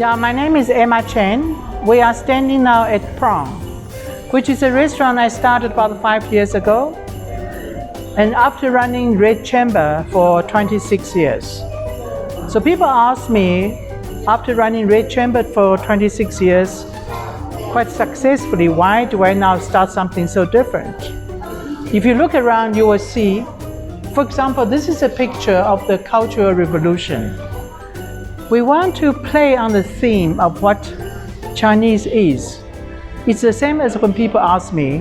Yeah, my name is Emma Chen. We are standing now at Prong, which is a restaurant I started about 5 years ago. And after running Red Chamber for 26 years. So people ask me, after running Red Chamber for 26 years, quite successfully, why do I now start something so different? If you look around, you will see, for example, this is a picture of the Cultural Revolution. We want to play on the theme of what Chinese is. It's the same as when people ask me,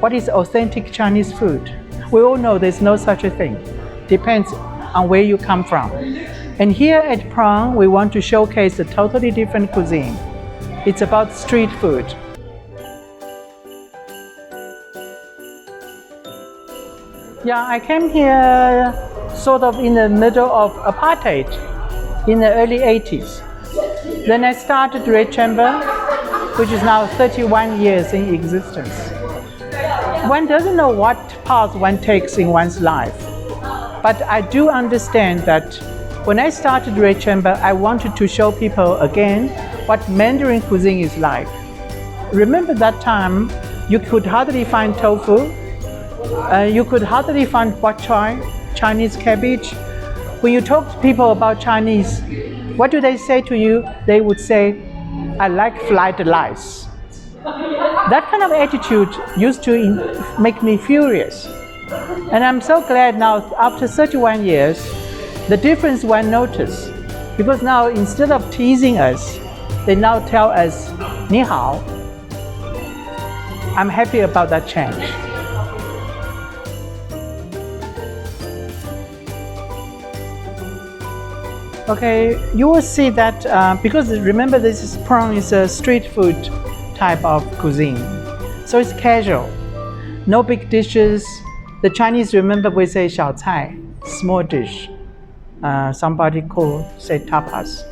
what is authentic Chinese food? We all know there's no such a thing. Depends on where you come from. And here at Prong, we want to showcase a totally different cuisine. It's about street food. Yeah, I came here sort of in the middle of apartheid in the early 80s. Then I started Red Chamber, which is now 31 years in existence. One doesn't know what path one takes in one's life, but I do understand that when I started Red Chamber, I wanted to show people again what Mandarin cuisine is like. Remember that time, you could hardly find tofu, you could hardly find bok choy, Chinese cabbage. When you talk to people about Chinese, what do they say to you? They would say, I like fried rice. That kind of attitude used to make me furious. And I'm so glad now, after 31 years, the difference one notice. Because now, instead of teasing us, they now tell us, Ni hao. I'm happy about that change. Okay, you will see that because remember Prong is a street food type of cuisine. So it's casual, no big dishes. The Chinese, remember, we say 小菜, small dish. Somebody say tapas.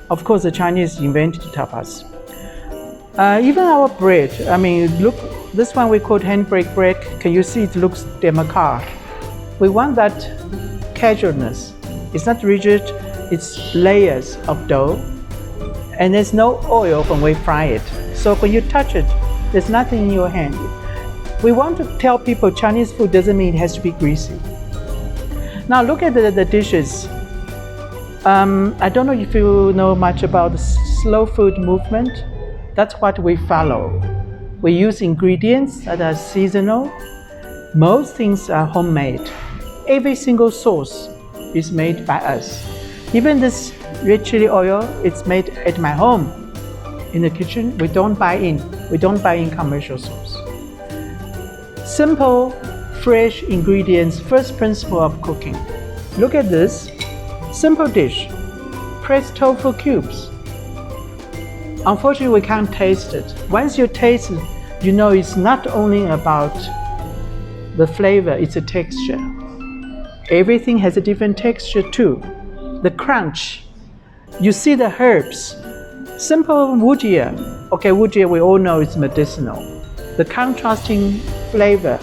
Of course, the Chinese invented tapas. Even our bread, I mean, look, this one we call handbrake bread. Can you see it looks demacare? We want that casualness. It's not rigid, it's layers of dough. And there's no oil when we fry it. So when you touch it, there's nothing in your hand. We want to tell people Chinese food doesn't mean it has to be greasy. Now look at the dishes. I don't know if you know much about the slow food movement. That's what we follow. We use ingredients that are seasonal. Most things are homemade. Every single sauce is made by us. Even this red chili oil, it's made at my home in the kitchen. We don't buy in commercial sauce. Simple, fresh ingredients, first principle of cooking. Look at this, simple dish, pressed tofu cubes. Unfortunately, we can't taste it. Once you taste it, you know it's not only about the flavor, it's a texture. Everything has a different texture too. The crunch, you see the herbs, simple wujia. Okay, wujia we all know is medicinal. The contrasting flavor.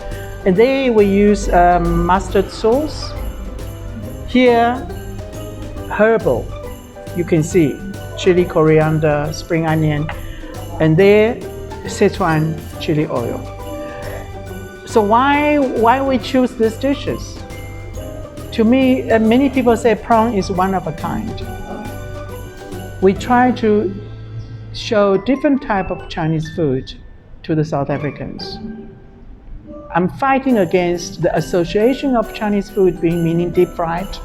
And there we use mustard sauce. Here, herbal, you can see chili, coriander, spring onion, and there, Sichuan chili oil. So why we choose these dishes? To me, many people say Prong is one of a kind. We try to show different type of Chinese food to the South Africans. I'm fighting against the association of Chinese food being meaning deep fried,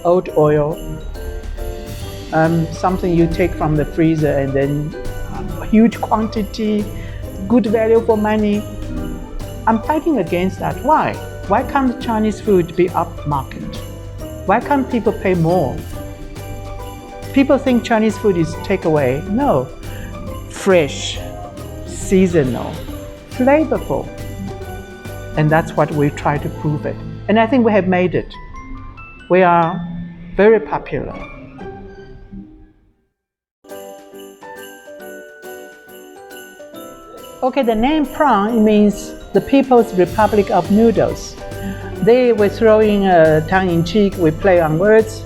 old oil, something you take from the freezer and then huge quantity, good value for money. I'm fighting against that. Why? Why can't Chinese food be upmarket? Why can't people pay more? People think Chinese food is takeaway. No, fresh, seasonal, flavorful. And that's what we try to prove it. And I think we have made it. We are very popular. Okay, the name Prong means the People's Republic of Noodles. They were throwing tongue-in-cheek, we play on words.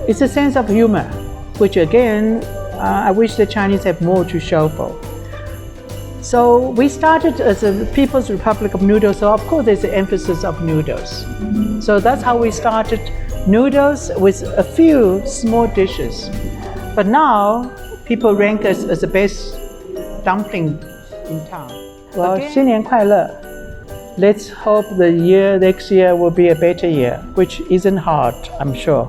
It's a sense of humor, which again I wish the Chinese have more to show for. So we started as a People's Republic of Noodles, so of course there's an emphasis of noodles. So that's how we started noodles with a few small dishes. But now people rank us as the best dumpling in town. Well, 新年快乐. Let's hope the next year will be a better year, which isn't hard, I'm sure.